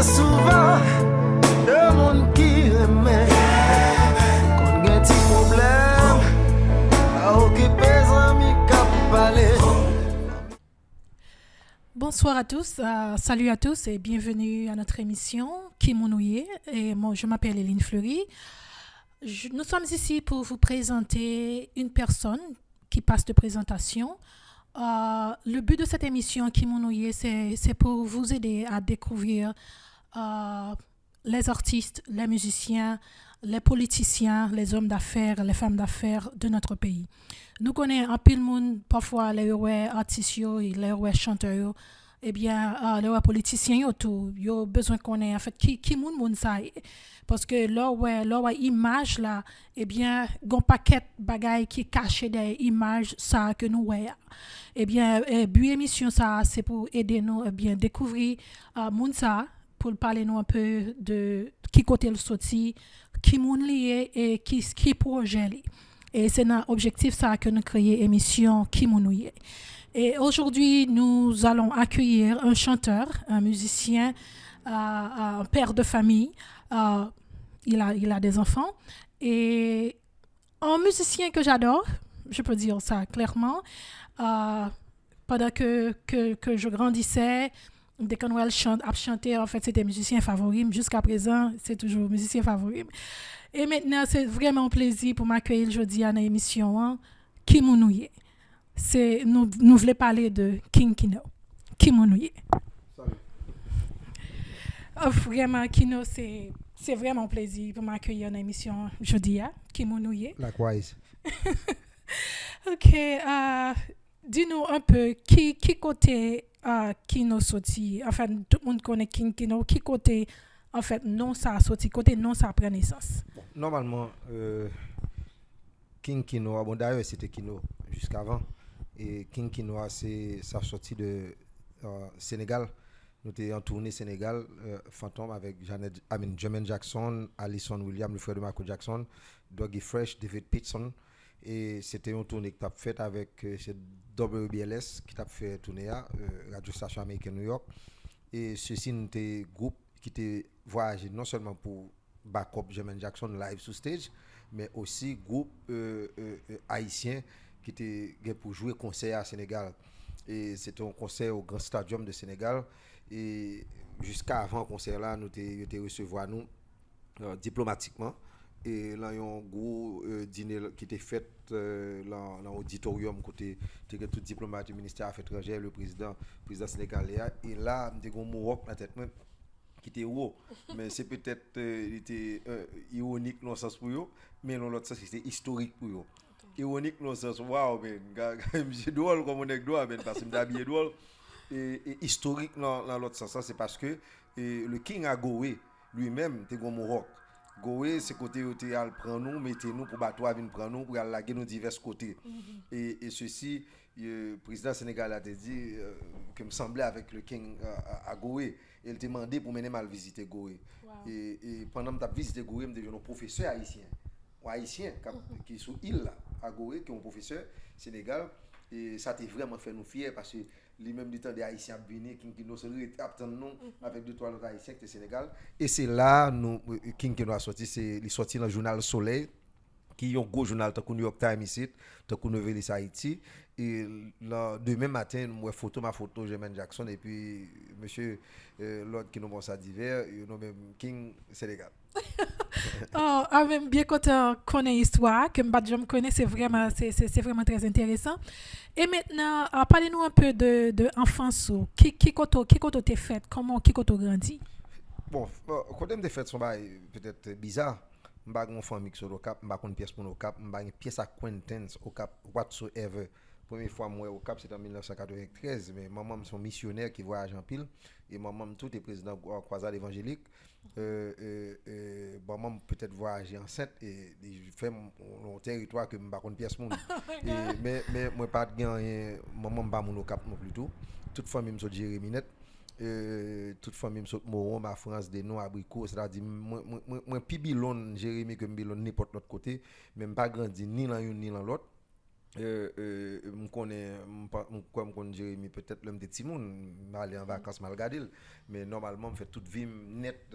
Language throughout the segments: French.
gen souvan de moun ki reme kon gen ti problem a okipe zami kap pale. Bonsoir à tous, salut à tous et bienvenue à notre émission Kimounouye. Et moi, je m'appelle Eline Fleury. Nous sommes ici pour vous présenter une personne qui passe de présentation. Le but de cette émission Kimounouye, c'est pour vous aider à découvrir les artistes, les musiciens, les politiciens, les hommes d'affaires, les femmes d'affaires de notre pays. Nous connaissons un peu le monde, parfois les artistes, les chanteurs, eh bien, les politiciens, ils ont besoin qu'on ait, en fait, qui moun ça. Parce que leur image là, eh bien, gon paquet bagay qui caché des images ça que nous voyons. Eh bien, but émission ça, c'est pour aider nous, eh bien, découvrir moun ça, pour parler nous un peu de qui côté le sorti, qui moun lié et qui projet li. Et c'est notre objectif ça que nous créons émission Kimounouye. Et aujourd'hui, nous allons accueillir un chanteur, un musicien, un père de famille. Il a des enfants. Et un musicien que j'adore, je peux dire ça clairement. Pendant que je grandissais, dès que Noël a chanté, en fait, c'était musicien favori. Jusqu'à présent, c'est toujours musicien favori. Et maintenant, c'est vraiment un plaisir pour m'accueillir aujourd'hui à l'émission Kimounouye. Nous voulons parler de King Kino. Kimounouye. Vraiment, Kino, c'est vraiment un plaisir pour m'accueillir à l'émission aujourd'hui à Kimounouye. Likewise. Ok. Dis-nous un peu, qui côté Kino sorti? Enfin, tout le monde connaît King Kino. Qui côté, en fait, non ça a sorti? Côté non ça prend naissance? Bon, normalement, King Kino, bon d'ailleurs c'était Kino jusqu'avant. Et King Kino, c'est sa sortie de Sénégal. Nous étions en tournée Sénégal, Fantôme avec Jermaine Jackson, Alison Williams, le frère de Michael Jackson, Dougie Fresh, David Pitson. Et c'était une tournée qui a fait avec WBLS, qui a fait tourner à Radio Station Américaine New York. Et ceci, nous étions un groupe qui était voyagé non seulement pour backup Jermaine Jackson live sur stage, mais aussi groupe haïtien qui était pour jouer concert à Sénégal. Et c'était un concert au Grand Stadium de Sénégal. Et jusqu'à avant le concert là, nous étions recevoir nous diplomatiquement. Et là, il y a un gros dîner qui était fait dans l'auditorium côté tout diplomate du ministère des Affaires étrangères, le président sénégalais. Et là, nous avons un mot dans la tête qui était haut. Mais c'est peut-être il était ironique dans le sens pour eux, mais dans l'autre sens, c'était historique pour eux. Ironique dans le sens, waouh, c'est drôle comme on est drôle, parce que je suis habillé drôle. Et historique dans l'autre sens, c'est parce que le King a Goé lui-même, c'est comme rock. Goé, c'est côté où tu as prendre nous, mettez-nous pour bateau à venir prendre nous, pour aller laguer nous divers côtés. Et ceci, le président sénégalais a dit que me semblait avec le King à Goé. Il t'a demandé pour mener mal visiter Goé. Wow. Et pendant que tu as visité Goé, je devenu un professeur haïtien qui est sur l'île à Goé, qui est un professeur sénégal. Et ça t'a vraiment fait nous fiers parce que lui-même du temps des Haïtiens venus, King Kino se attendent avec 2-3 autres Haïtiens qui Sénégal. Et c'est là King Kino a sorti, il est sorti dans le journal Soleil, qui est un gros journal, tant que New York Times ici, tant que Nouvelle Haïti. Et demain matin, moi ma photo Jermaine Jackson et puis monsieur l'autre qui nous pense à divers, même King Sénégal. Même bien quand on connaît l'histoire, que je me connais, c'est vraiment très intéressant. Et maintenant, parlez-nous un peu de enfance. Qui t'es fait? Comment qui t'es grandi? Bon, quand même des fêtes sont peut-être bizarres. Je n'ai pas famille sur le Cap, je n'ai pas une pièce pour le Cap, je n'ai pas une pièce à acquaintance au Cap whatsoever. Première fois moi au Cap c'était en 1993, mais maman sont missionnaire qui voyage en pile et maman tout est président croisade évangélique. Maman peut-être voyager enceinte et fait mon territoire que m'pa konn pièce monde. Mais moi pas gagner maman pas mon au Cap non plus tout. Toute famille me sont Jéréminette. Toute famille me sont Moron, ma France des noms abricots, c'est-à-dire moi pi bilon Jérémy que bilon n'importe l'autre côté, même pas grandi ni dans une ni dans l'autre. me connais comme qu'on Jérémy peut-être l'homme de petit monde m'aller en vacances mal regarder mais normalement me fait toute vie net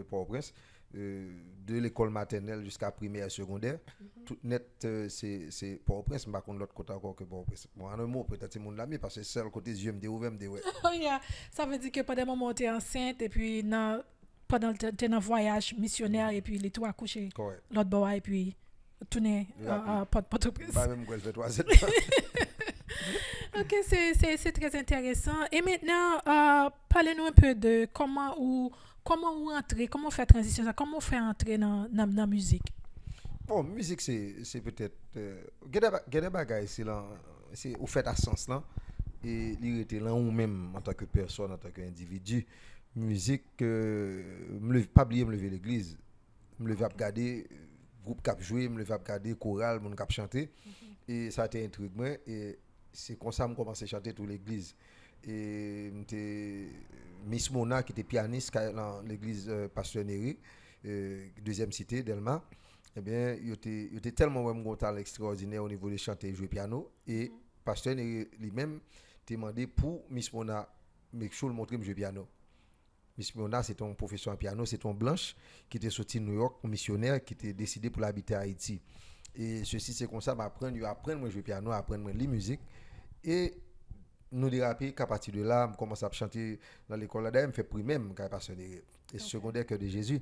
Port-au-Prince de l'école maternelle jusqu'à primaire secondaire tout net c'est Port-au-Prince pas contre l'autre côté encore que Port-au-Prince bon en un mot peut-être mon ami parce que seul côté yeux me ouvert me ouais Oh, yeah. Ça veut dire que pendant un moment, tu es enceinte et puis pendant tu es dans voyage missionnaire et puis les trois accouchés correct l'autre bord et puis tourner à Port-au-Prince. pas même quoi elle fait 3 ans Ok, c'est très intéressant. Et maintenant, parlez-nous un peu de comment vous entrez, comment faire transition, comment faire entrer dans la musique. bon musique c'est peut-être gade bagay c'est au fait à sens là et il était là ou même en tant que personne en tant qu'individu musique me lever pas oublier me lever l'église me lever à regarder groupe cap jouer me lever à regarder chorale mon cap chanter et ça a été intrigue moi et c'est comme ça me commencé à chanter toute l'église et m'était Miss Mona qui était pianiste dans l'église Pasteur Néry deuxième cité Delma eh bien il était tellement un talent extraordinaire au niveau de chanter et jouer piano et Pasteur Néry lui-même demandé pour Miss Mona make sure montrer me jouer piano. Miss Mona c'est ton professeur en piano, c'est ton blanche qui était sorti de New York comme missionnaire qui était décidé pour l'habiter à Haïti. Et ceci c'est comme ça m'apprendre moi jouer piano, apprendre moi la musique et nous déraper qu'à partir de là, je commence à chanter dans l'école là d'ailleurs, me fait primaire quand pasteur et secondaire cœur de Jésus.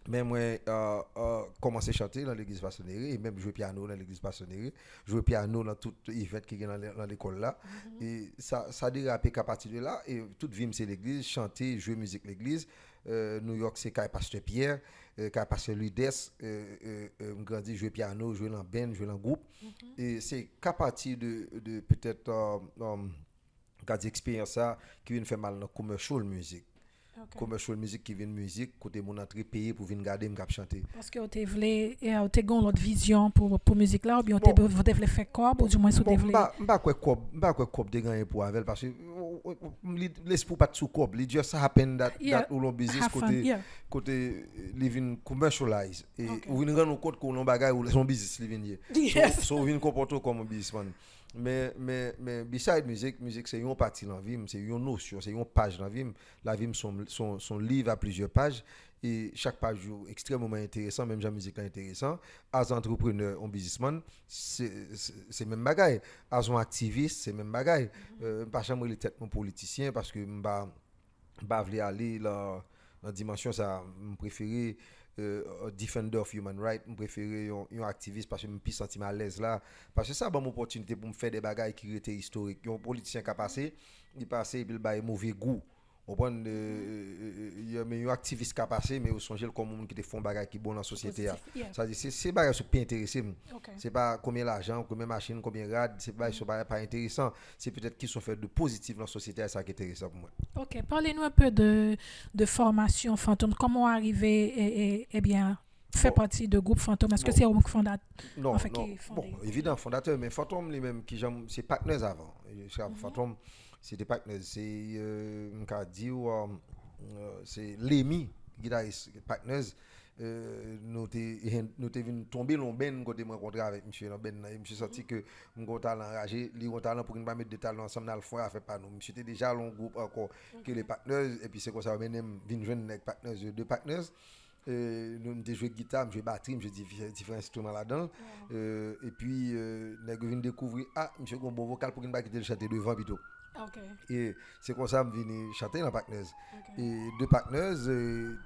Mais moi commencé à chanter dans l'église Passonnerie et même jouer piano dans l'église Passonnerie, jouer piano dans tout event qui est dans l'école là et ça dérapé qu'à partir de là et toute vie c'est l'église, chanter, jouer musique l'église. New York c'est quand pasteur Pierre, quand pasteur Ludes, grandi jouer piano, jouer dans band, jouer dans groupe et c'est qu'à partir de peut-être quand expérience ça qui vient faire mal dans commercial music. Okay. Commercial music qui vient musique côté mon entrée payé pour venir garder me cap chanter parce que tu voulais tu gon l'autre vision pour musique là ou bien tu voulais faire quoi ou du moins sous développer pas quoi cop de gagner pour avec parce que laisse pour pas sous cop it just happen that ou business côté living commercialize et ou venir rendre compte que l'on bagaille ou son business living so venir comporter comme un businessman mais beside musique c'est une partie dans la vie, c'est une notion, c'est une page dans la vie son livre à plusieurs pages et chaque page est extrêmement intéressant, même la musique est intéressant. As entrepreneur, un businessman, c'est même bagaille. As un activiste, c'est même bagaille. Pas jamais les têtes mon politicien parce que m'ba vle aller dans la dimension ça me préférer defender of human rights, me préférer un activiste parce que me plus sentir à l'aise là parce que ça bon opportunité pour me faire des bagages qui étaient historiques. Un politicien qui a passé, il passé et puis il bail mauvais goût. On prend mais un activiste qui a passé mais au songer comme monde qui te font bagages qui bon dans la société. Ça dit c'est bagages qui peut intéresser. C'est pas combien l'argent, combien machine, combien rad, c'est pas intéressant, c'est peut-être qui sont fait de positif dans la société, ça qui est intéressant pour moi. OK, parlez-nous un peu de formation Fantôme, comment arriver et bien faire partie de groupe Fantôme, est-ce que c'est un fondateur non évident fondateur mais Fantôme lui-même qui c'est partenaires avant. Fantôme c'était partners c'est c'est Lémi guitariste partners nous vinn tomber dans ben côté me rencontrer avec monsieur dans ben monsieur senti que mon talent enragé li talent pour ne pas mettre de talent ensemble dans le foyer fait pas nous monsieur était déjà long groupe encore que les partners et puis c'est comme ça même vinn joindre avec partners deux partners nous avons joué guitare, joué batterie, joué différents instruments là-dedans. Et puis, nous avons découvert, monsieur, un bon vocal pour qu'il ne pas quitter le chanter devant plutôt. Okay. Et c'est comme ça que je suis venu chanter dans Partners. Okay. Et deux Partners,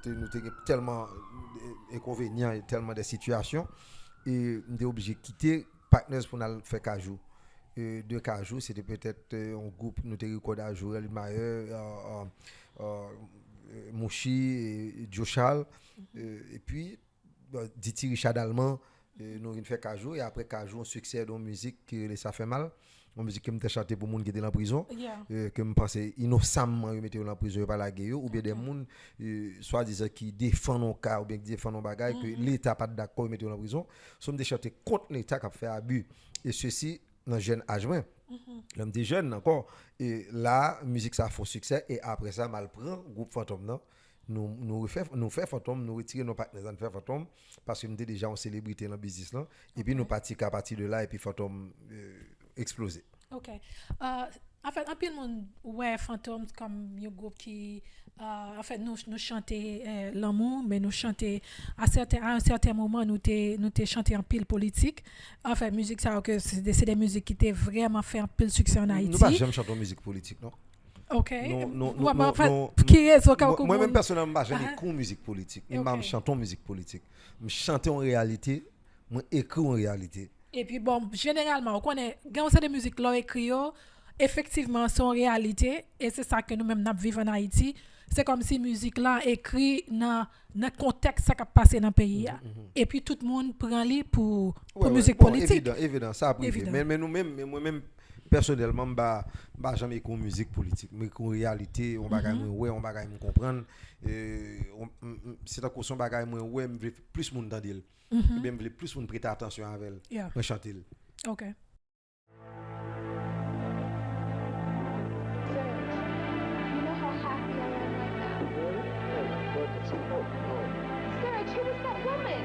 nous avons tellement d'inconvénients et tellement de situations. Et nous sommes obligés de quitter Partners pour nous faire Cajou. Deux Cajou, c'était peut-être un groupe, nous avons recordé à jour, Mayer, Mouchi et Joshal. Et puis, Diti Richard Allemand, nous avons fait Cajou. Et après Cajou, on succès dans la musique qui ça fait mal. Une musique que me chanté pour monde qui était en prison que me pensais innocemment mettre en prison par la guerre ou bien des monde soit disant qui défend nos cas ou bien qui défend nos bagages que l'état pas d'accord mettre en prison sont me chanter contre l'état qui a fait abus et ceci dans jeune âge l'homme des jeunes encore et là musique ça a fait succès et après ça mal prend groupe Fantôme non nous faire fantôme, nous retirer nos partenaires de faire fantôme parce que nous étions déjà en célébrité dans le business là et puis nous partir à partir de là et puis fantôme exploser. OK. En fait, un peu de monde ouais fantôme comme un groupe qui en fait nous chanter l'amour mais nous chanter à un certain moment nous t'es chanter en pile politique. En fait, musique ça que c'est des musiques qui étaient vraiment fait un pile succès en Haïti. Nous pas jamais chanter musique politique non. OK. Non, qui est moi-même personnellement, je n'écoute musique politique. Je chante musique politique. Je chante en réalité, je écris en réalité. Et puis bon, généralement, on connaît quand c'est de musique là écrit effectivement son réalité et c'est ça que nous-mêmes nous vivons en Haïti. C'est comme si musique là écrit dans le contexte ça qui passé dans le pays. Et puis tout le monde prend lui pour musique politique. Évident, ça a privé. Mais nous-mêmes, moi-même personnellement, je jamais écouter musique politique, mais en réalité, on va on va comprendre. C'est un son bagage moi ouais, me plus monde dans d'elle. Bien me plus monde prêter attention avec elle. Me chanter. OK. Serge, who was that woman?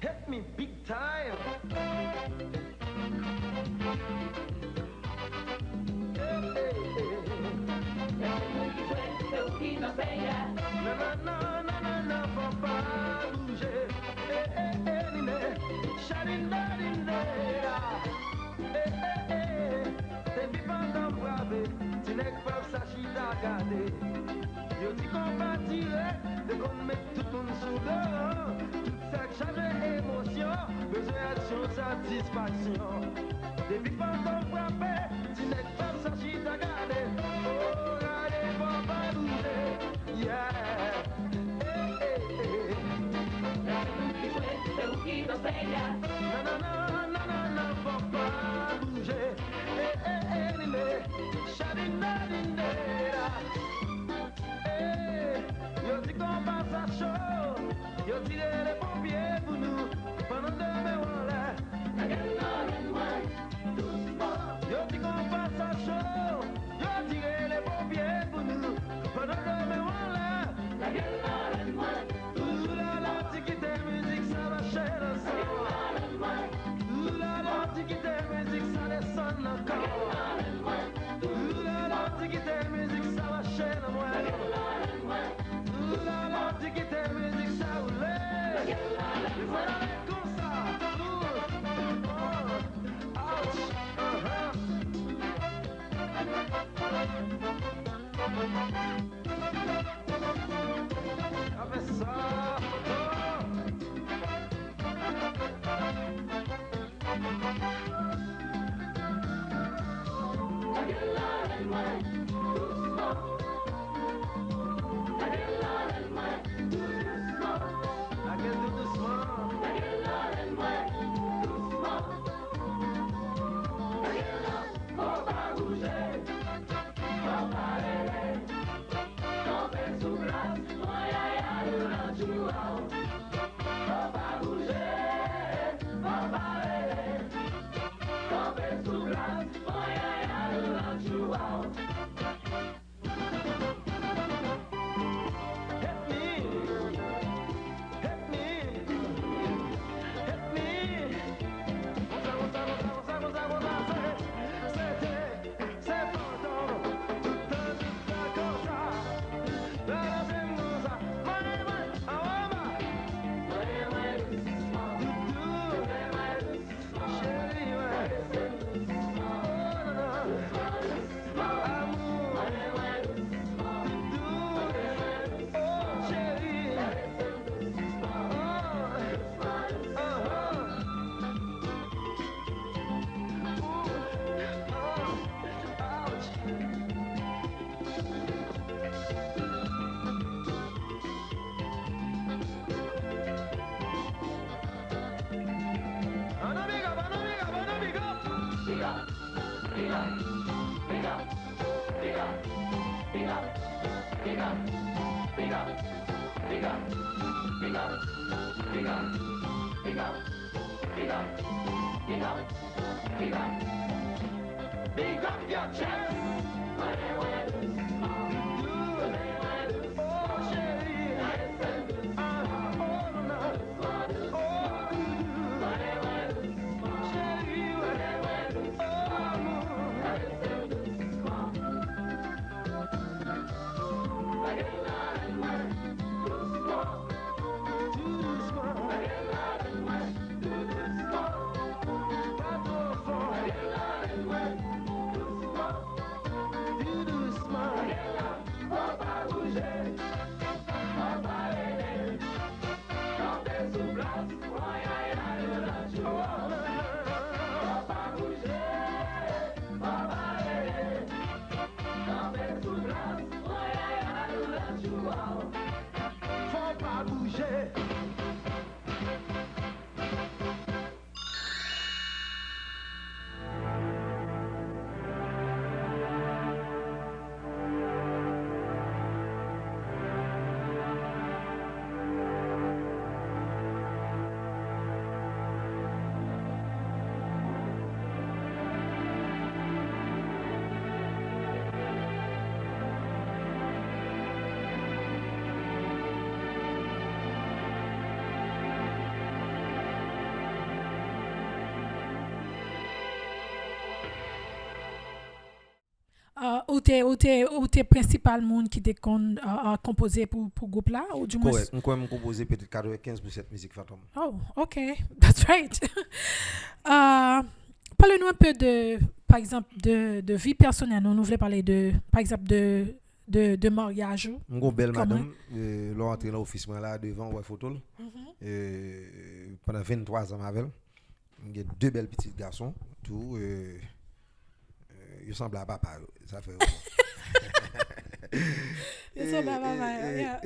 Hit me big time. Na, faut pas bouger. Shining light in there. T'es vivant dans le bravé, tu n'es pas ça qui t'a gardé. Yo dis qu'on va tirer, de qu'on met tout le monde sous l'eau. Tout ça que j'avais émotion, besoin d'action, satisfaction. T'es vivant dans le bravé, tu n'es pas ça qui t'a gardé. Oh, regardez, faut pas bouger, yeah. Non, faut pas bouger. Shining light in there. Yo dis qu'on passe à chaud. Yo tiré les pompiers pour nous. Pendant demain on l'a. Yo dis qu'on passe à chaud. Yo tiré les pompiers pour nous. Pendant demain on l'a. Ouh là là, tu quittes musique, ça va chez le sang. Ouh là là, tu quittes musique, ça descend encore. Ouh là là, tu quittes musique, ça va chez le moi. Ouh là là, tu quittes musique, ça roule. Il faut aller comme ça. Avec ça. Big up your chest. Faut pas bouger. Ou t'es principal monde qui t'est composé pour groupe là ou du moins. Correct. On peut me composer peut-être 95 pour cette musique Phantom. Oh, ok, that's right. Parlez-nous un peu par exemple, de vie personnelle. Nous voulons parler par exemple, de mariage. Une belle Comment? madame, l'ont entré dans l'office là devant ouais photo. Pendant 23 ans avec elle. Il y a 2 belles petits garçons, tout il ressemble à papa, ça fait. Il ressemble à papa,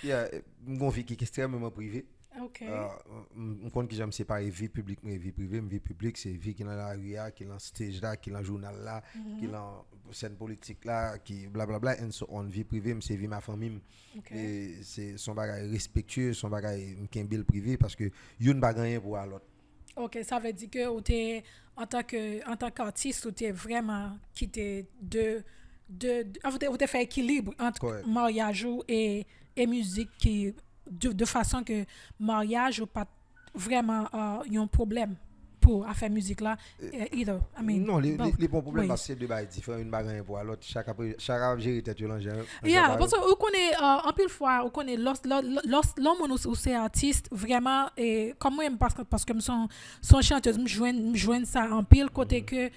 yeah, mon fille qui est extrêmement privée. Ok. Je compte que j'aime séparer vie publique et vie privée. Vie publique, c'est vie qui est dans la rue, qui est dans le stage là, qui est dans le journal là, qui est dans la scène politique là, qui blablabla, and so on. Vie privée, c'est vie ma famille. Okay. Et c'est son bagage respectueux, son bagage qui est bien privé parce que y'une pas rien pour l'autre. Ok, ça veut dire que en tant qu'artiste, tu es vraiment quitté vous t'es fait équilibre entre Correct. mariage et musique qui de façon que mariage ou pas vraiment y a un problème pour faire musique là either. I mean, non, les both bons problèmes ways. parce que c'est deux bagages différents, une bagage pour l'autre. Chaque a géré tête l'engin. Yeah, parce que on connaît en pile fois on connaît l'homme ou c'est artiste vraiment et comme moi parce que son chanteuse me joigne ça en pile côté que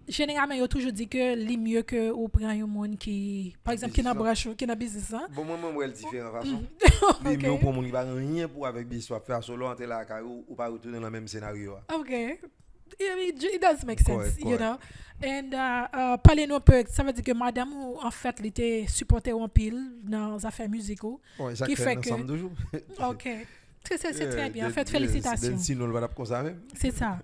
généralement il toujours dit que les mieux que ou prend un monde qui par exemple qui n'a branche qui n'a business hein. Bon moi elle différent façon. Okay. Mais pour mon qui va rien pour avec business faire solo entre la ou pas retourner dans le même scénario. Okay. It does make sense, Correct, you know. And parlez-nous un peu, ça veut dire que madame, en fait, elle était supportée en pile dans les affaires musicales. Ouais, ça qui fait que... ensemble toujours. OK. C'est très bien. En fait, félicitations. Sinon, on va pas comme ça même. C'est ça.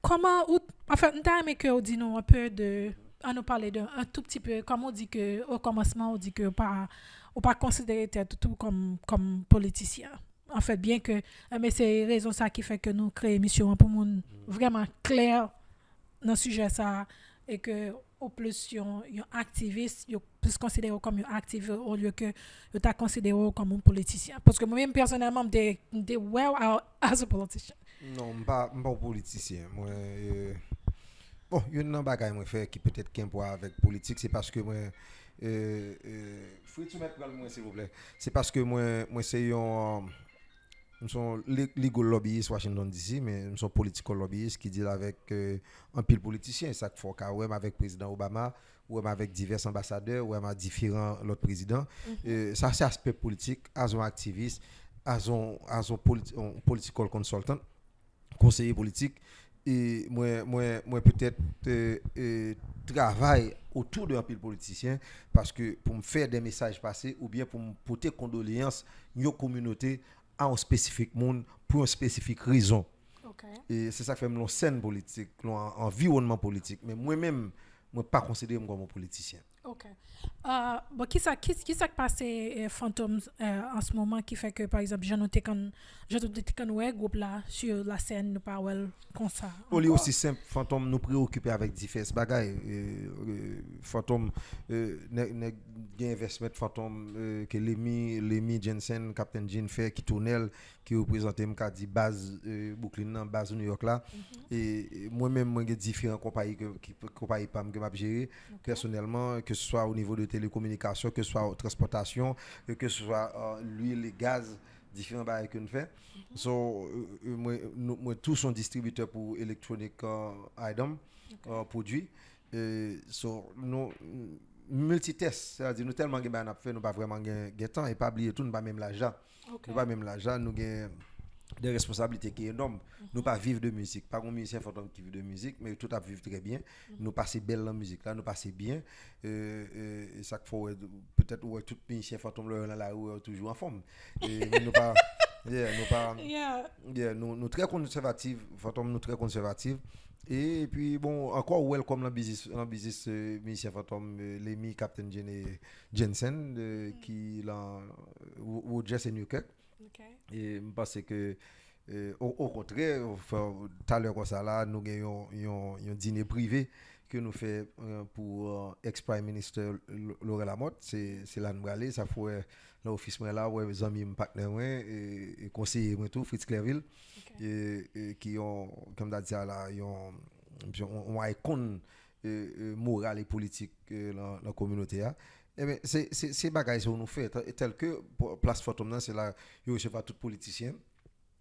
Comment... En fait, nous avons aimé que vous dites nous un peu à nous parler un tout petit peu, comme on dit que au commencement, on dit que on pas considérer tout comme politicien. En fait, bien que mais c'est raison ça qui fait que nous créons émission pour monde vraiment clair dans le sujet ça et que au plus yon activiste, yon plus considéré comme un activiste au lieu que yon t'a considéré comme un politicien. Parce que moi-même personnellement, m'de well out as a politician. Non, pas politicien. Moi bon, yon nan bagay moi fait qui peut-être qu'un point avec politique, c'est parce que moi faut tu mettre moi s'il vous plaît. C'est parce que moi c'est un nous sommes legal lobbyistes Washington DC, mais nous sommes political lobbyistes qui deal avec un pile politicien. Ça faut qu'à ouais avec président Obama, ou même avec divers ambassadeurs, ou même avec différents autres présidents. Ça c'est aspect politique, as un activiste, as un political consultant, conseiller politique. Et moi peut-être travaille autour d'un pile politicien parce que pour me faire des messages passer ou bien pour me porter condoléances à une communauté à un spécifique monde pour une spécifique raison. Okay. Et c'est ça qui fait une scène politique, un environnement politique. Mais moi-même, je ne pas considérer comme un politicien. OK. Bon, qui ça qui passe Phantoms en ce moment qui fait que, par exemple, j'ai noté quand ouais, groupe là, sur la scène, nous pas well, comme ça. On est Encore. aussi simple, fantôme nous préoccuper avec différentes bagailles. Fantôme, gain investment fantôme que Lemi Jensen, Captain Jean fait qui tournelle, qui représente m'ka dit base Brooklyn, nan, base New York là. Et moi-même, moi j'ai différentes compagnies qui compagnies PAM que m'a géré personnellement, que ce soit au niveau de télécommunications, que ce soit en transportation, que ce soit l'huile, les gaz, différents bagailles que nous fait. So, moi, tous sont distributeurs pour Electronic Item, produits. So, nous, multitest, c'est-à-dire nous tellement de choses fait, nous pas vraiment de temps et pas oublier tout, nous pas même l'argent. OK. Nous pas même l'argent, nous avons des responsabilités qui sont énormes. Nous pas vivre de musique. Pas un musicien fantôme qui vit de musique, mais tout à vivre très bien. Nous passer belle la musique là, nous passer bien. Et ça faut peut-être ouais, tout musicien fantôme là la rue toujours en forme. Mais nous pas nous pas nous très conservatifs, fantôme nous très conservatifs. Et puis bon, encore welcome dans business musicien fantôme Lemmy Captain Jensen qui là Rogers et Newkirk. OK. Et je pense que au contraire, tout à l'heure comme ça là, nous avons un dîner privé que nous fait pour ex-prime minister Laurel Lamotte. C'est là nous aller, ça fait l'office là, ouais, mes amis, mes partenaires et conseillers tout, Fritz Clairville, et qui ont, comme tu dit là, ils ont un icône moral et politique dans la communauté. Eh bien, c'est bagages que nous fait tel que place Fantôme c'est là il recevoir tout politicien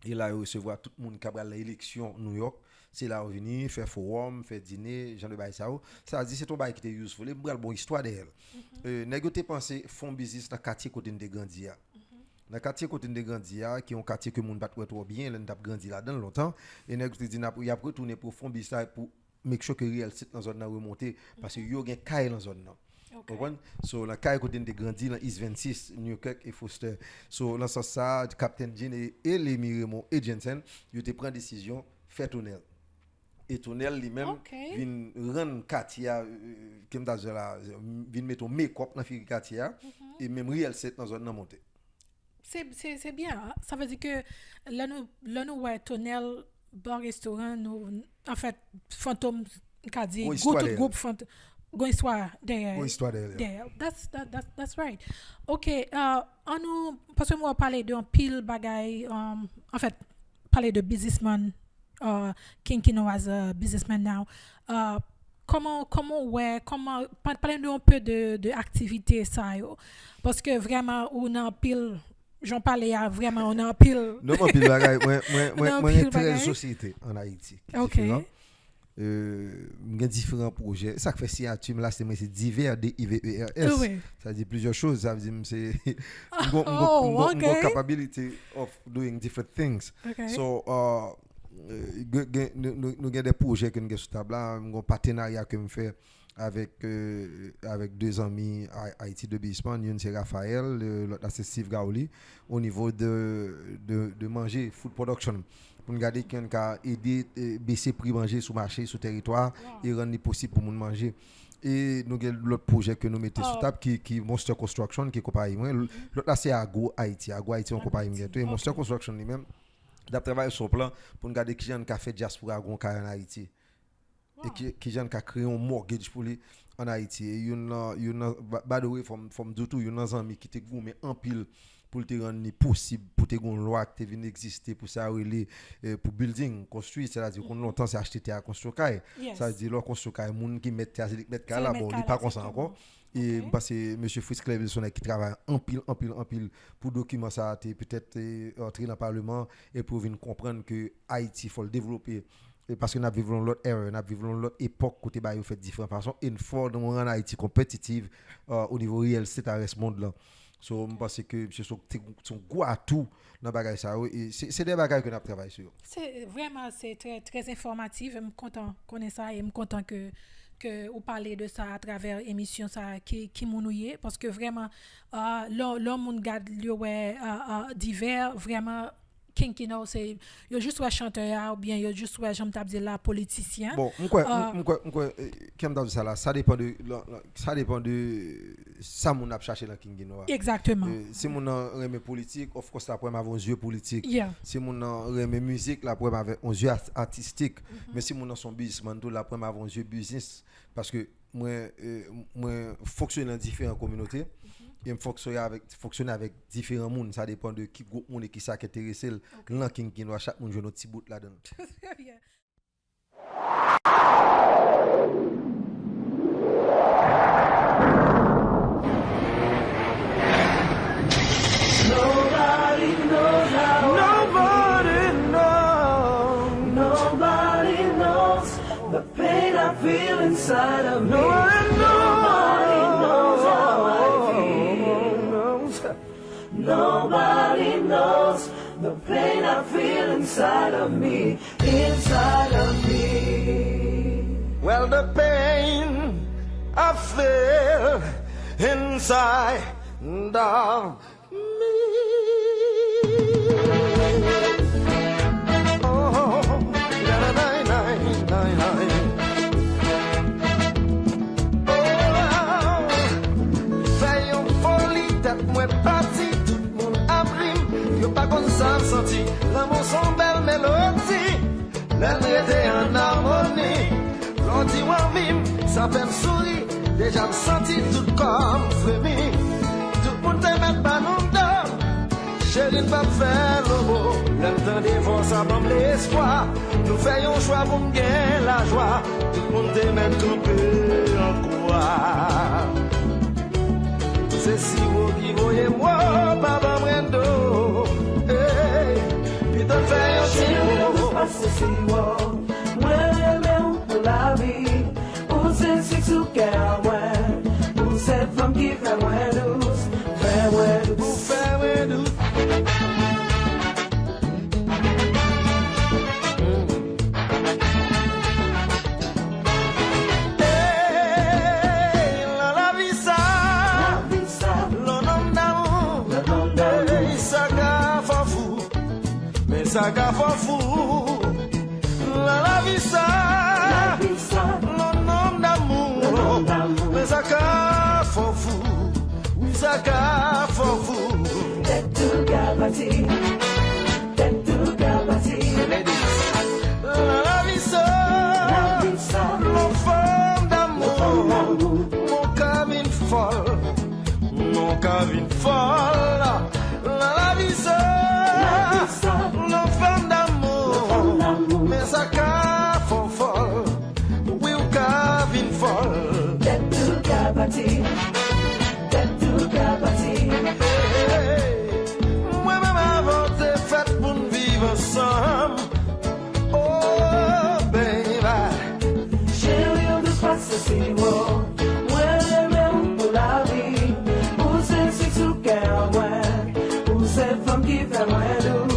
et là il recevoir tout le monde qui a l'élection New York, c'est là venir faire forum, faire dîner, genre de bail ça dit c'est ton bail qui est useful, les bon histoire d'elle. Négocier penser font business dans quartier côté de Grandia. Dans quartier côté de Grandia qui est un quartier que monde pas trop bien, là n'a grandi là-dedans longtemps et négocier dit il a retourner pour fond business pour make sure que réel site dans zone là remonter parce que yo gen caille dans zone là. Okay. So la caille côté de grandi dans East 26 Newkirk et Foster. So dans ça Captain Jean et les Miremont et Jensen, ils te prend décision faire tunnel. Et tunnel lui-même vient rendre quartier comme dans là vient mettre make-up dans le quartier et même réel set dans zone montée. C'est bien. Hein? Ça veut dire que là nous ouais tunnel bar restaurant nous en fait fantôme qu'a dit groupe fantôme Go histoire derrière. That's right. OK, on nous parce que moi parler d'un pile bagaille en fait parler de businessman King Kino as a businessman now. Comment parler un peu de activité ça yo parce que vraiment on a pile j'en parlais vraiment on a pile non pile bagaille moi très société en Haïti. OK. Différents projets. Ça fait signature là c'est divers DIVERS. Oui. Ça dit plusieurs choses, ça veut dire c'est une capability of doing different things. Okay. So nous avons des projets que nous avons sur table là, un partenariat que nous fait avec deux amis Haïti de Bisman, une c'est Raphaël, l'autre c'est Steve Gaoli au niveau de manger food production. Pour nous garder quelqu'un qui a aidé baisser prix manger sur marché sur territoire et rendre possible pour nous manger. Et nous avons l'autre projet que nous mettons sur table qui Monster Construction qui est compagnie. L'autre là c'est Agro Haïti on compagnie et Monster Construction lui-même d'ap travailler sur plan pour nous garder qui gens qui a fait diaspora en Haïti. Et qui gens qui a créé un mortgage pour lui en Haïti et by the way from do to you know ami qui te goumé en pile pour te rendre possible pour te gon loi qui vient exister pour ça pour building construire c'est-à-dire qu'on longtemps c'est acheter à construire caille ça veut dire leur construire caille monde qui mettre caille là bon il pas comme ça encore et parce que monsieur Fritz Clairville son qui travaille en pile pour document ça peut-être entrer dans le parlement et pour venir comprendre que Haïti faut le développer parce que nous vivons l'autre ère, nous vivons l'autre époque côté bah fait différentes façons il faut nous rendre Haïti compétitive au niveau réel c'est à ce monde là. So je pense que son gros atout dans bagage ça et c'est des bagages que nous travaillons sur. C'est vraiment c'est très très informatif, je suis content connaître ça et je suis content que vous parlez de ça à travers émission ça qui mounouye parce que vraiment l'homme on garde le divers vraiment King Kino, c'est juste un chanteur ou bien il juste un j'aime dire là politicien. Bon, ça dépend de ça mon a cherché dans King Kino. Exactement. Si mon aime politique, of course là pour avoir un yeux politique. Yeah. Si mon aime musique là pour avoir un yeux artistique, mais si mon son businessman tout là pour avoir un yeux business parce que moi fonctionne dans différentes communautés. Et fonctionner avec différents mondes, ça dépend de qui groupe monde et qui ça qui intéresse là qui doit chaque monde jouer notre petit bout là-dedans. Nobody knows the pain I feel inside of me. Nobody knows the pain I feel inside of me, inside of me. Well, the pain I feel inside of me. Oh, fais une folie tête moi parti. Yo pas comme ça senti, l'amour son belle mélodie, l'être en harmonie, l'ordi ou en mime, ça fait me sourire, déjà me senti tout comme frémi, tout le monde te met pas non d'or, chérie pas faire le mot, l'entend des vents ça bombe l'espoir, nous faisons choix pour me gagner la joie, tout le monde te met tout peu en quoi. C'est si vous qui voyez moi, pas d'ambrendo. Puis de faire un petit mot. Moi, j'aime pour la vie. Pour ces six ou qu'un pour cette femme qui fait moins douce. Fait moins douce. Pour faire moins douce. Ça qu'a fou, la vie ça, le nom d'amour, mais ça qu'a fou, oui ça qu'a fou. T'es tout gabati, la vie ça, l'enfant d'amour, mon cabine folle, la vie ça. L'enfant d'amour, mais ça qu'a folle, oui ou qu'a vin folle. T'es tout gabati. Moi-même avant t'es fait pour nous vivre ensemble. Oh baby, chérie on ne passe si bon. Moi j'aime pour la vie, pour ces six ou qu'un moins, pour ces femmes qui fait moins doux.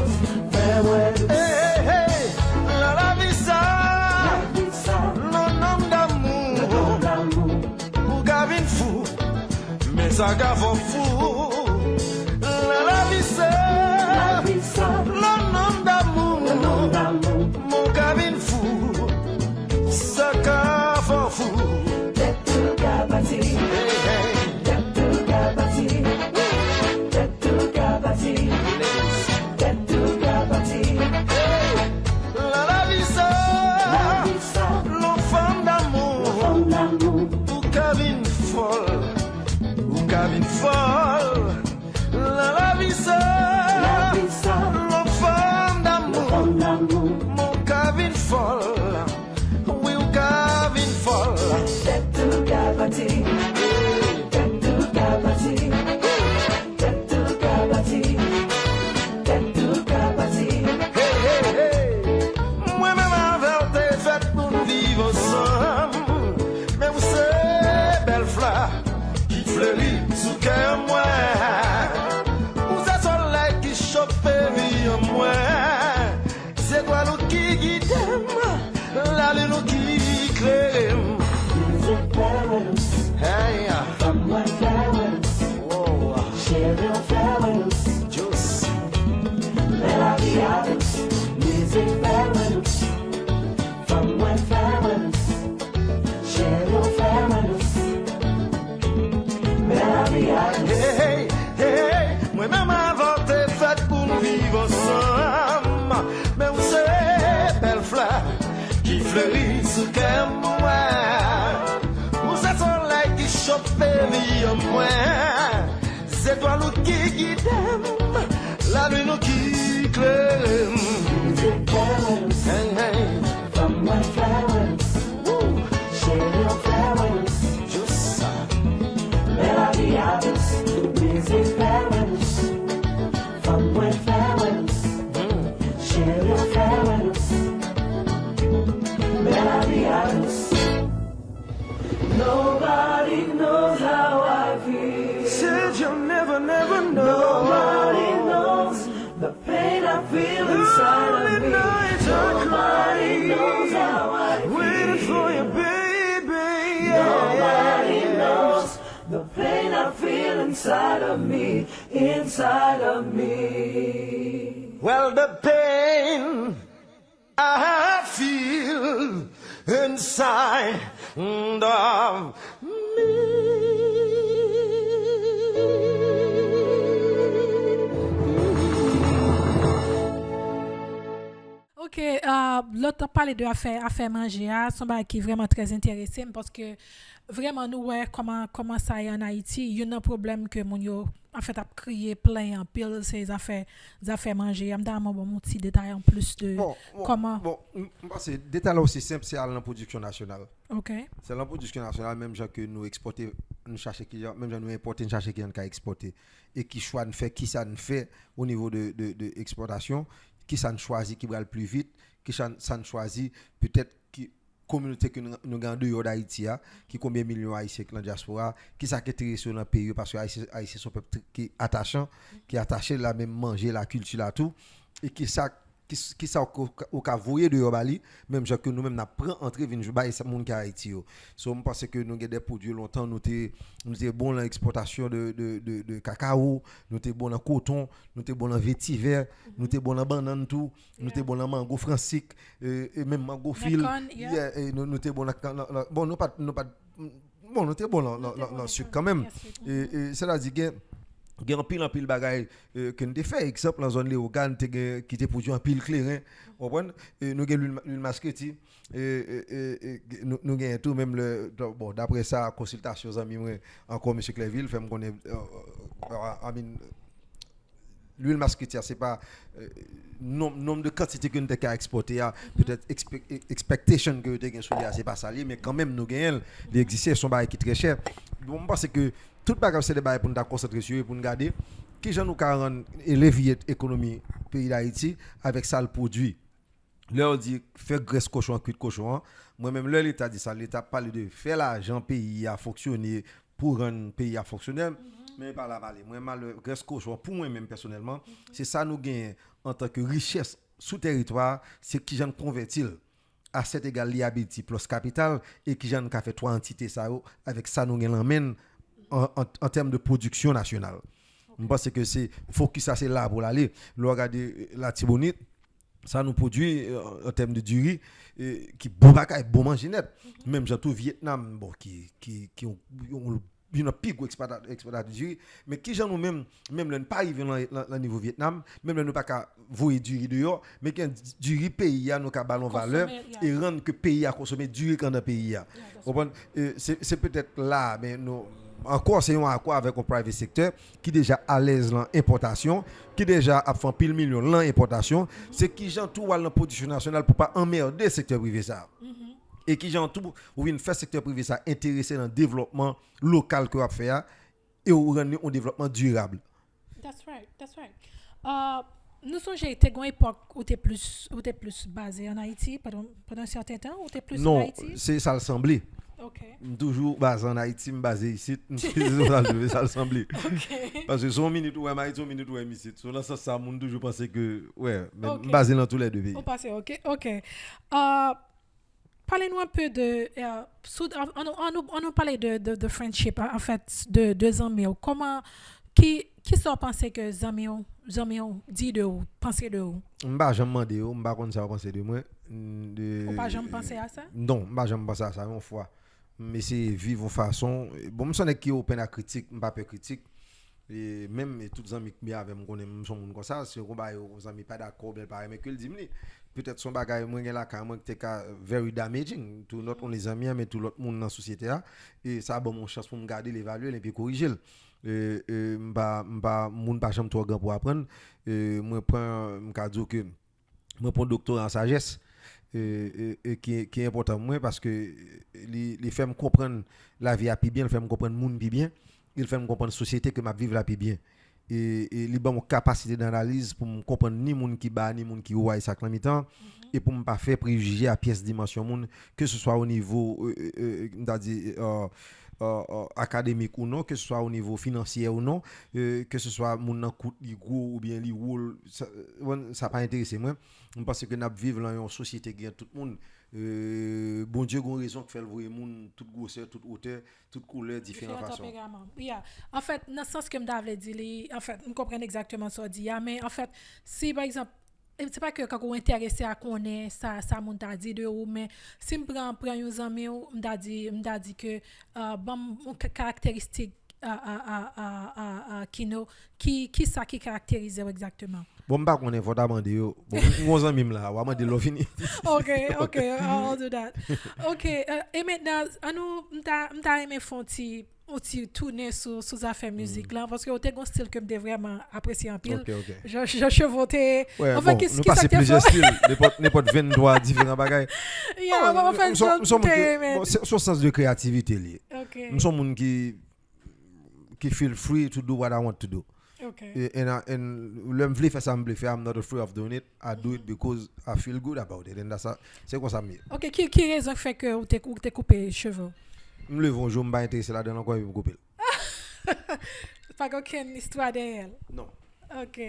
La vie ça, le nom d'amour, pour Gavin fou, mais ça gave fou. La vie ça, le nom d'amour, mon Gavin fou, ça gave fou. T'es tout gabati. Fun. prospérer en moi. C'est toi nous qui guidons, la lune nous qui claire. Hey, hey. From my flowers, share your flowers. Just ça. Melodiados, busy flowers. From my flowers, share your flowers. Melodiados. Nobody knows how I feel. Said you'll never, never know. Nobody knows the pain I feel inside of me. Nobody knows how I feel. Waiting for you, baby. Yeah. Nobody knows the pain I feel inside of me, inside of me. Well, the pain I feel inside of Ok, l'autre a parlé de affaire manger, c'est un qui est vraiment très intéressant parce que vraiment nous ouais comment ça est en Haïti, il y a un problème que mon yo en fait a crié plein en pile ces affaires manger. Je me donne mon petit détail en plus de comment. Bon, c'est détail là aussi simple, c'est à la production nationale. OK. C'est la production nationale même gens que nous exporter, nous chercher qui même gens nous importer, chercher qui on ka exporter et qui choix de faire qui ça ne fait au niveau de exportation, qui ça ne choisit qui va le plus vite, qui ça ne choisit peut-être qui communauté que nous gagnons dehors d'Haïti qui combien de millions haïtiens dans la diaspora qui ça qui est sur le pays parce que haïtiens sont peuple qui attachant qui attaché la même manger la culture là tout et qui ça au cas voyer dehors Bali même que nous même n'a prend entrer venir jouer ça monde qui Haïti yo so on pense que nous avons des produits longtemps nous était bon dans l'exportation de cacao nous était bon dans coton nous était bon dans vétiver nous était bon dans banane tout nous était bon dans mango francique et même mango fil nous était bon dans bon nous pas bon nous était bon dans sucre quand même et cela dit que il y a un pile bagaille que nous fait exemple dans zone Léogane qui était produit en pile clairin comprendre nous avons l'huile masqueti nous gagnons tout même le bon d'après ça consultation aux amis encore monsieur Clerville fait me connaître l'huile masqueti c'est pas nombre de quantité que nous avons exporter peut-être expectation que nous avons sur c'est pas ça mais quand même nous gagnons il existe son bail qui très cher bon parce que tout bagage c'est des bails pour nous concentrer sur et pour nous garder qui j'en nous rendre élever l'économie pays d'Haïti avec ça le produit leur dit faire graisse cochon cuit cochon moi même l'état dit ça l'état parle de faire l'argent pays à fonctionner pour un pays à fonctionner mais pas la parler moi mal graisse cochon pour moi même personnellement c'est ça nous gagne en tant que richesse sous territoire c'est qui j'en convertir à cette égale liability plus capital et qui j'en fait trois entités ça avec ça nous gagne l'emmène en termes de production nationale. Je pense que c'est focus ça c'est là pour aller. Le regarder la Tibonite, ça nous produit en termes de durée qui bon manger net. Même j'entends Vietnam bon qui ont une pique exportateur de durée mais qui j'en nous même ne pas arriver dans niveau Vietnam, même nous pas voyer durée dehors mais qui durée pays a nous ka ballon valeur et rendre que pays a consommer durée quand dans pays a. C'est peut-être là mais nous encore c'est un accord avec un private secteur qui déjà à l'aise dans l'importation qui déjà a fait pile million dans l'importation c'est qui gens tout dans la production nationale pour pas emmerder secteur privé ça et qui gens tout ou une faire secteur privé ça intéressé dans le développement local que va faire et ou rendre un développement durable. That's right. Nous sommes été une époque où tu es plus basé en Haïti pendant un certain temps ou tu es plus en Haïti? Non, c'est ça le semblait. OK. Toujours basé en Haïti, basé ici, ça le semblait. OK. Parce que son minute ou Haïti, son minute ou ici. So là ça monde toujours penser que ouais, mais basé dans tous les deux pays. On passe OK. Parlez-nous un peu de on nous parlait de friendship en fait de deux amis. Comment qui sont pensé que amis dit de ou penser de ou? M'pa jamais demandé ou m'pa connait ça penser de moi Ou pas jamais penser à ça? Non, m'pa jamais penser à ça une fois. Mais c'est vivre façon bon me sonne qui open à critique, m'pa peur critique. Et même toutes les amis qui avec me connaissent sont monde comme ça, c'est qu'on ba aux amis pas d'accord bien pareil mais que le dit peut-être son bagage moi là quand moi était very damaging to not only amis mais tout l'autre monde dans la société et ça bon mon chance pour me garder l'évaluer et puis corriger m'pa moun pas jamais trop grand pour apprendre moi prend m'ka dire que moi prend doctorat en sagesse qui est important moi parce que les fait me comprendre la vie à plus bien, il fait me comprendre monde plus bien, il fait me comprendre société que m'a vivre la plus bien. Et li ban mon capacité d'analyse pour me comprendre ni monde qui bas ni monde qui ouais ça en mi-temps et pour me pas faire préjuger à pièce dimension monde que ce soit au niveau académique ou non, que ce soit au niveau financier ou non, que ce soit moun nan coûte li gros ou bien li rôle ça pas intéressé moi parce que n'a vivre dans une société qui a tout le monde bon Dieu gon raison que fait voyer moun toute grosseur toute hauteur toute couleur différentes façons. Yeah. En fait dans le sens que m'avait dit en fait on comprend exactement ça dit mais en fait si par exemple c'est pas que quand on est intéressé à connaître ça mon t'a dit de ou mais si me prend un ami m'da dit que bon caractéristique qui ça qui caractérise exactement. Bon m'pas connait faut demander yo bon mon ami là on va demander l'o fini. Okay, I'll do that. Okay, et maintenant nous m'ta aimé fonti tourner sur affaires musique là parce que on a un style que me vraiment apprécier en pile. Okay. Je chevauté. Ouais, enfin qu'est-ce qui ça plusieurs styles, n'importe 23 différents bagages. Yeah, on fait son sens de créativité lié. Okay. Nous sommes monde qui feel free to do what I want to do. Okay. And le m'vle faire ça m'vle faire I'm not afraid of doing it. I do it because I feel good about it and that's c'est quoi ça mieux. OK, qui raison fait que ou t'es coupé cheveux? Me lever un jour m'pas intéressé là-dedans encore me couper. Pas aucune histoire derrière. Non. OK.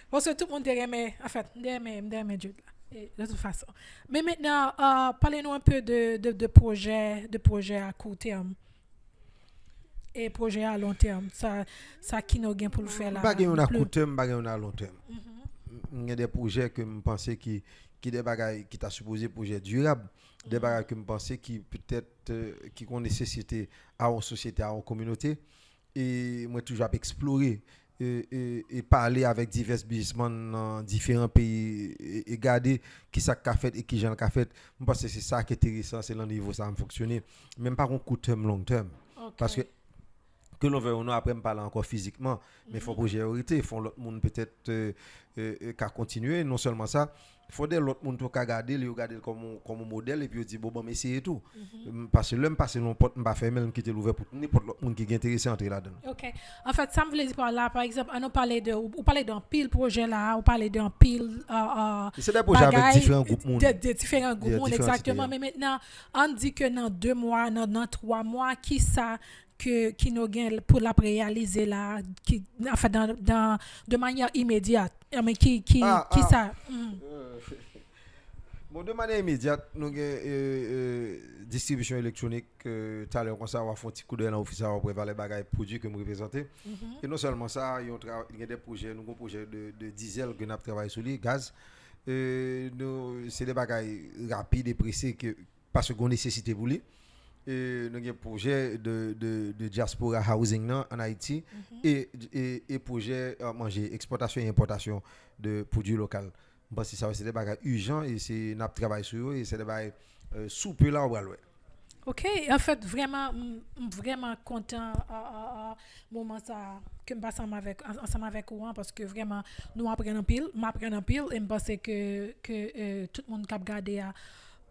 Parce que tout le monde aimait en fait, aimait Jude là. Et de toute façon. Mais maintenant parlez-nous un peu de projets à court terme. Et projet à long terme, ça qui nous gain pour le faire là. Pas gain à court terme, pas gain à long terme. Il y a des projets que me penser qui des bagages qui t'a supposé projet durable, des bagages que me penser qui peut-être qui ont nécessité à une société, à une communauté et moi toujours explorer et parler avec divers businessmen dans différents pays et garder qui ça qu'a fait et qui j'en qu'a fait. Je pense que c'est ça qui est intéressant, c'est le niveau ça va fonctionner, même pas un court terme long terme. Parce que l'on veut ou non après me parler encore physiquement mais faut priorité font l'autre monde peut-être qu'à continuer non seulement ça il faut des l'autre monde to ka garder comme modèle et puis dit bon essayer tout parce que l'homme passer non porte pas fermer même quitter l'ouvert pour n'importe l'autre monde qui est intéressé entrer là-dedans. OK. En fait ça me voulait dire par là par exemple on parler d'un pile projet là on parler d'un pile c'est des projets avec différents groupes monde de différents groupes monde exactement mais maintenant on dit que dans 2 mois dans 3 mois qui ça qui nous gagne pour la réaliser là qui enfin de manière immédiate mais qui ça bon de manière immédiate nous distribution électronique tout à l'heure comme ça on va faire un petit coup d'œil dans l'office on prévoir les bagages produits que me représenter et non seulement ça il y a des projets nous un projet de diesel que nous travaillé sur les gaz c'est des bagages rapides et pressés que parce qu'on nécessité pour lui. Nous avons un projet de diaspora housing en Haïti et projet manger exportation et importation de produits locaux. Parce que ça c'est des bagages urgents et c'est n'a travail sur eux et c'est des bagages soupe là au ouais. OK, en fait vraiment content moment ça que me passe ensemble avec Courant parce que vraiment nous apprenons pile et me pense que tout le monde qui a regardé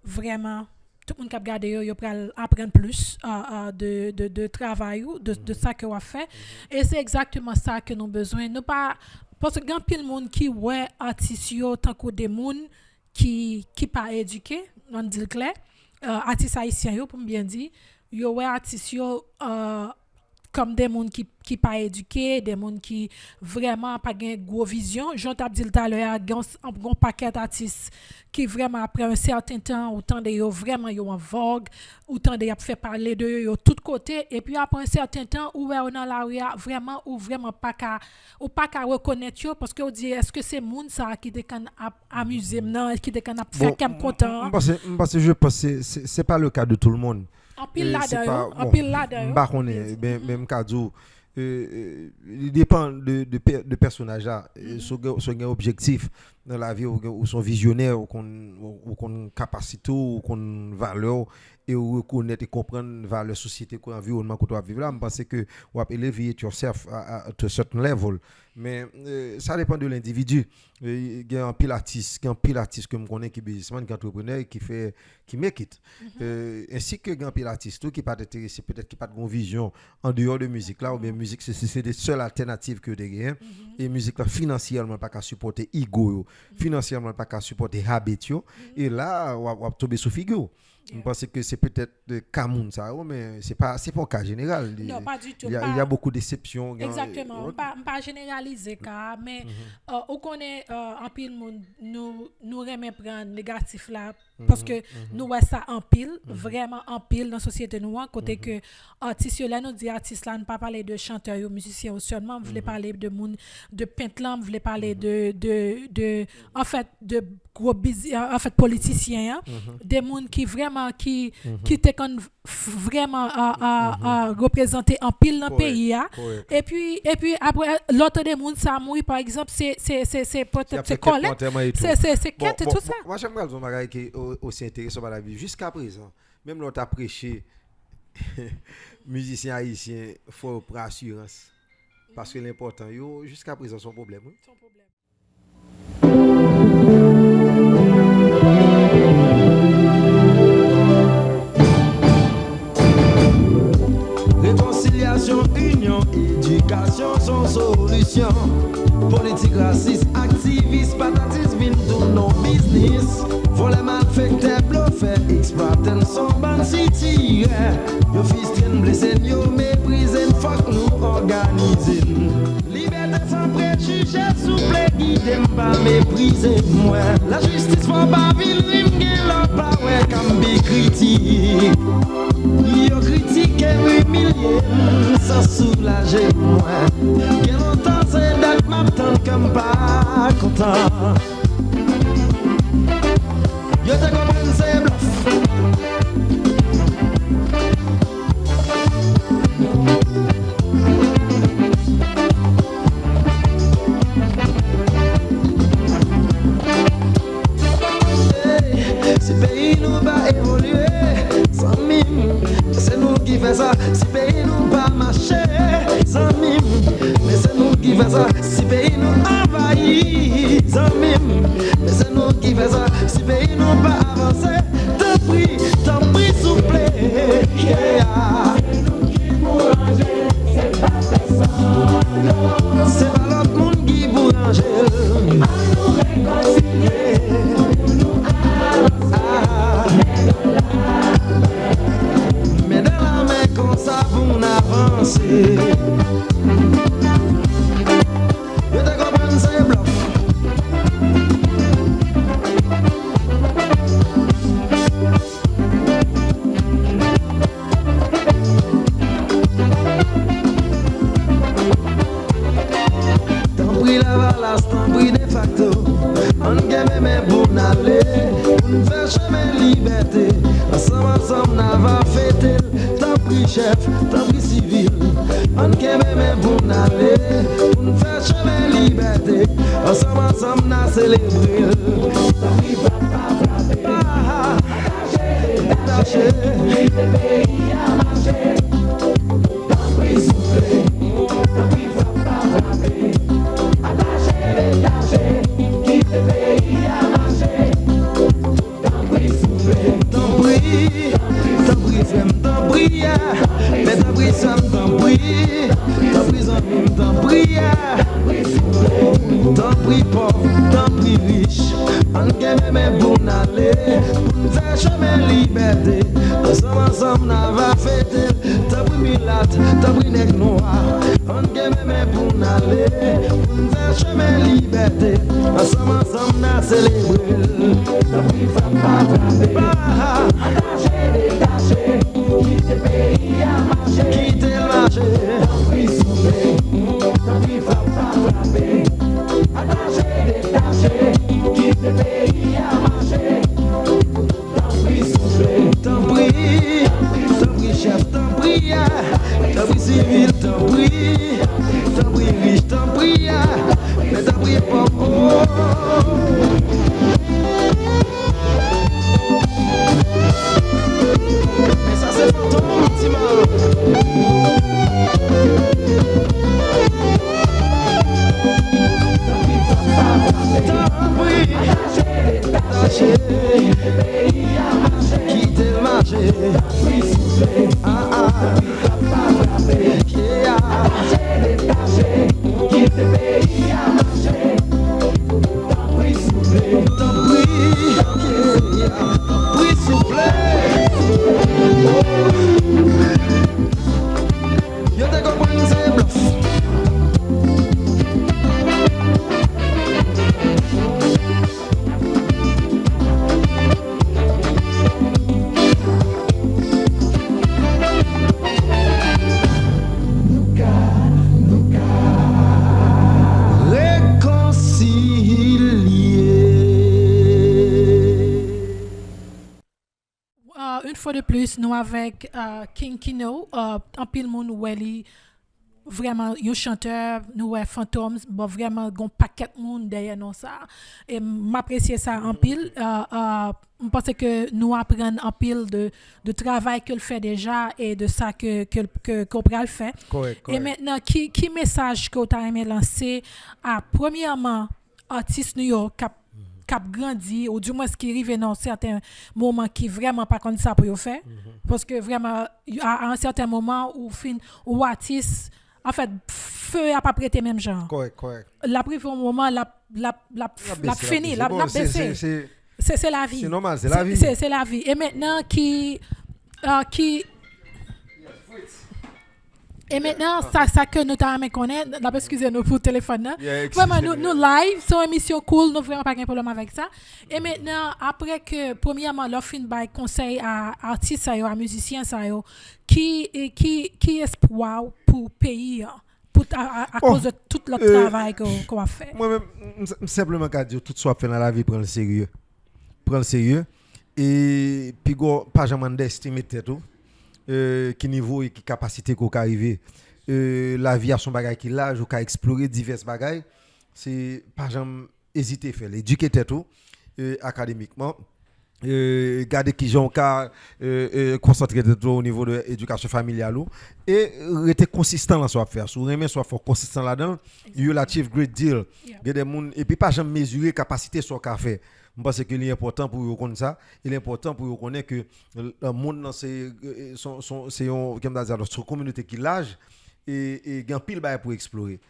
vraiment tout le monde qui a regardé yo pral apprendre plus de travail de ça que on fait et c'est exactement ça que nous besoin nous pas parce que grand pile monde qui ouais artiste yo tant que des monde qui pas éduqué on dit clair artiste haïtien yo pour bien dire yo ouais artiste yo comme des monde qui pas éduqué des monde qui vraiment pas gain gros vision j'en t'a dit tout à l'heure un bon paquet d'artistes qui vraiment après un certain temps autant de yo vraiment yo en vogue autant de y a fait parler de yo tout côté et puis après un certain temps où on dans la rue vraiment pas qu'à reconnaître yo parce que on dit est-ce que c'est monde ça qui te can amuser non qui te can faire comme content parce que je pense c'est pas le cas de tout le monde. En pile là-dedans. Bah on est même cadeau il dépend de personnage là son objectif dans la vie ou sont visionnaires ou qu'on capacité ou qu'on valeur et reconnaître et comprendre valeur société quoi environnement que tu vas vivre là, je pense que ou élever yourself à a certain level, mais ça dépend de l'individu. Il y a un pilatiste que me connais qui businessman, qui entrepreneur qui make it, ainsi que un pilatiste qui pas intéressé peut-être qui pas de vision en dehors de musique là, ou bien musique c'est des seules alternatives que des gains, et musique là financièrement pas qu'à supporter ego, financièrement pas qu'à supporter habit yo, et là on tomber sous figure. Je pense que c'est peut-être de Cameroun ça, mais c'est pas un cas général. Non, pas du tout. Il y a beaucoup d'exceptions. Exactement. Pas généraliser car, mais on connaît en pile monde nous remet prendre négatif là parce que nous voit ça en pile, vraiment en pile dans la société nous côté que artistes là nous dit artistes là ne pas parler de chanteurs ou musiciens ou seulement voulait parler de monde de peintre là, voulait parler de en fait de gros en fait politiciens des monde qui vraiment qui étaient vraiment à représenter en pile dans le pays et puis après l'autre des monde ça mouille par exemple c'est peut-être c'est collecte c'est quête et tout ça. Moi j'aimerais dire un qui aussi intéressant par la vie jusqu'à présent même l'autre a prêché musiciens haïtiens faut prendre assurance parce que l'important yo jusqu'à présent son problème. Réconciliation, union, éducation sont solutions. Politique raciste, activiste, patatis, vin tout nos business. Voler malfecté, bluffé, exploitant son ban city. Yo fistin blessé, yo méprisé, fuck nous organiser. Liberté sans préjugés, souple, guide, pas mépriser moi. La justice faut pas vivre, l'on pas ouais, comme bi critique. Yo critique et humilié, sans soulager moi. Quel longtemps c'est date m'attend comme pas content. Yo te comprends c'est bluff. Si pays nous pas évoluer, sans mime, c'est nous qui fait ça. Si pays nous pas marcher, sans mime, mais c'est nous qui fait ça. Si pays nous envahit, sans mime, mais c'est nous qui fait ça. Si pays nous pas avancer, tant pis, souple, yeah. C'est nous qui pour ranger, c'est pas personne. C'est pas l'autre monde qui pour ranger. À nous réconcilier. Mais dans la main comme ça pour avancer. Je te comprends c'est bluff. T'en prie la valasse, t'en prie de facto. On gagne mes pour aller. On fait chemin liberté. Ensemble, n'a va fêter. T'en prie chef, t'en prie civil. On gagne mes pour aller. On fait chemin liberté. Ensemble, n'a célébré. T'en prie papa, attaché, quitte le pays à marcher. T'en prie souffler. T'en prie papa, attaché, détaché. Quitte le pays à marcher. T'en prie souffler. T'en prie femme, t'en prie, mais t'en prie femme, t'en prie, amis, t'en prie, t'en prie pauvre, t'en prie riche, on gagne même pour n'aller, pour faire chemin liberté, ensemble n'a va fêter, t'en prie milate, t'en prie nègre noir, on gagne même pour n'aller, pour faire chemin liberté, ensemble n'a célébré, t'en prie femme pas détaché, quitte le pays à marcher, quitte le marché, t'en prie souffler, t'en prie frapper, attaché, détaché, quitte le pays à marcher, t'en prie souffler, t'en prie chef, t'en prie civil, t'en prie riche, t'en prie, mais t'en prie pas, oh. Oui, détaché, quitter le marché. Ah ah, quitter le pays à marcher. Oui, souffler. Yo te comprends, c'est bluff. Une fois de plus, nous avec King Kino, en pile monde Welly, vraiment un chanteur, nous ouais fantômes, bon vraiment gon paquet monde derrière nous ça. Et m'apprécier ça en pile. Je pense que nous apprenons en pile de travail qu'il fait déjà et de ça que Cobral fait. Correct. Et maintenant, qui message que tu as aimé lancer à premièrement artiste New York cap grandi ou du moins ce qui arrive dans certains moments qui vraiment pas comme ça pour le faire parce que vraiment à un certain moment où artiste en fait feu a pas prêté même genre Correct. la pris un moment la fini la baissé c'est la vie c'est normal, c'est la vie. C'est la vie et maintenant et maintenant, ça que nous t'avons connaître, excusez-nous pour le téléphone. Vraiment, nous live, c'est une émission cool, nous vraiment pas de problème avec ça. Et maintenant, après que, premièrement, l'offre by conseil à artistes, à musiciens, qui espoir pour pays, à cause de tout le travail qu'on a fait. Moi-même, simplement qu'à dire, tout soit fait dans la vie, prendre le sérieux. Prendre le sérieux. Et puis, pas jamais d'estimer tout. Qui niveau et qui capacité qu'on peut arriver la vie à son bagage qui là je peux explorer divers bagages c'est pas jamais hésiter faire l'éduquer tout académiquement garder qui j'ont qu'à concentrer tout au niveau de l'éducation familiale et rester consistant dans ce faire sous remet soit fort consistant là-dedans you will achieve great deal des monde et puis pas jamais mesurer capacité sur qu'a fait parce que c'est important pour vous connaître ça il est important pour vous connaître que le monde c'est une communauté qui large et gagne pile bail pour explorer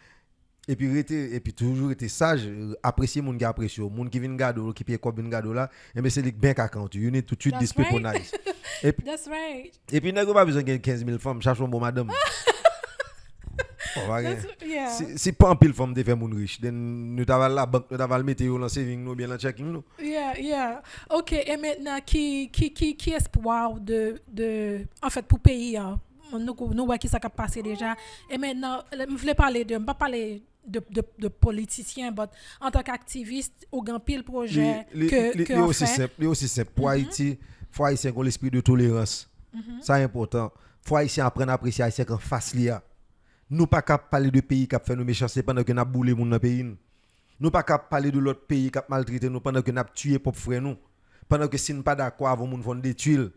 et puis toujours être sage apprécier monde qui apprécie monde qui vient garder qui paye comme une garde là et mais c'est bien quand you need to treat this people nice That's right et puis n'a pas besoin de 15 000 femmes cherche un bon madame. Si pas un pile femme de faire mon riche nous t'avons la banque nous t'avons mettre dans saving nous bien dans checking nous OK et maintenant qui espoir de en fait pour pays nous voit qui ça a passé déjà et maintenant je voulais parler de pas parler de politiciens mais en tant qu'activiste au grand pile projet que aussi simple pour Haïti faut haïtien qu'on l'esprit de tolérance ça est important faut haïtien apprendre à apprécier haïtien qu'en face lia. Nous pas capable parler de pays qui a fait nous méchanceté pendant que n'a boulé moun dans pays. Nous pas capable parler de l'autre pays qui a maltraité nous pendant que n'a tué propre frère nous. Pendant que si nous pas d'accord avant moun font détruire.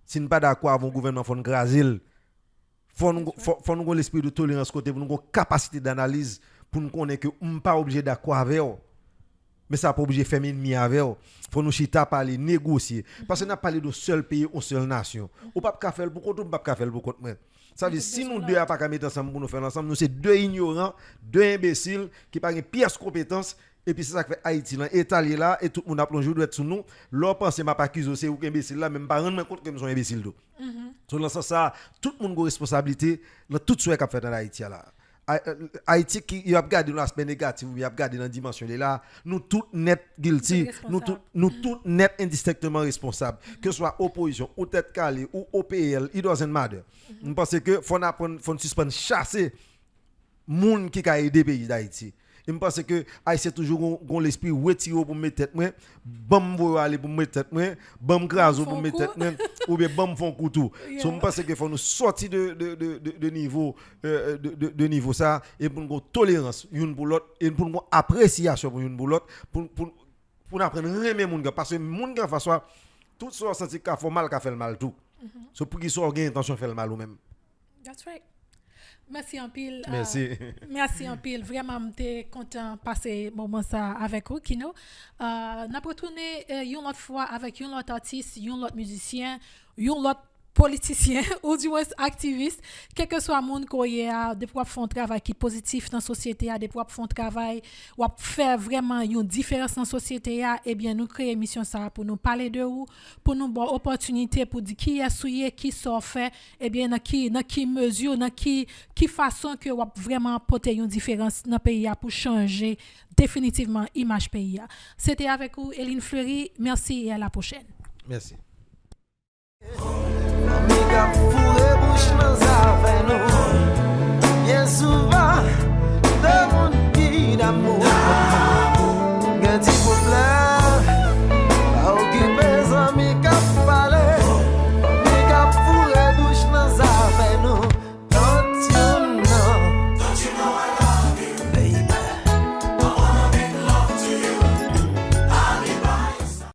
Si nous pas d'accord avant gouvernement font graser. Faut nous l'esprit de tolérance côté pour nous capacité d'analyse pour nous connaître que on pas obligé d'accord avec eux. Mais ça pas obligé faire ennemi avec eux. Faut nous chita parler négocier parce que n'a parlé de seul pays ou seule nation. Ou pas ka faire pour contre ou pas faire pour contre moi. Ça veut dire si nous deux pas mettre ensemble pour nous faire ensemble nous c'est deux ignorants, deux imbéciles qui pas une pièce compétence et puis c'est ça que fait Haïti là état là et tout le monde a plongé doit être sous nous. Leur penser m'a pas accusé c'est ou imbécile là même pas rendre compte que nous sommes imbéciles tout. Sur dans ça tout le monde a responsabilité dans tout ce qu'a fait dans Haïti là. Haïti qui y a regardé l'aspect négatif ou y a regardé dans la dimension là nous tout net guilty nous tout net indistinctement responsables que ce soit opposition ou tête calée ou OPL it doesn't matter parce que faut suspendre chasser monde qui a aidé pays d'Haïti je pense que Haïti toujours gon l'esprit retirer pour mettre tête moi bam pour aller pour mettre tête moi bam craser pour mettre tête moi ou bien bam font couteau so je pense que faut nous sortir de niveau de niveau ça et pour nous tolérance une pour l'autre et pour nous appréciation pour une pour l'autre pour apprendre aimer monde parce que monde qui façon tout ça senti qu'a fait mal qu'a fait le mal tout so pour qu'ils soit gain intention faire le mal ou même That's right. Merci en pile. Merci. Merci en pile. Vraiment, j'étais content de passer moment ça avec vous, Kino. N'a retourné une autre fois avec un autre artiste, un autre musicien, un autre politicien ou du moins activiste, quel que soit le monde qui a des fois font un travail qui est positif dans la société, des fois font un travail ou faire vraiment une différence dans la société, eh bien nous créons une émission ça pour nous parler de vous, pour nous avoir opportunité pour dire qui est souillé, qui s'en fait, eh bien dans qui mesure, dans qui façon que vous vraiment apporter une différence dans le pays pour changer définitivement l'image pays. C'était avec vous Eline Fleury, merci et à la prochaine. Merci. Amiga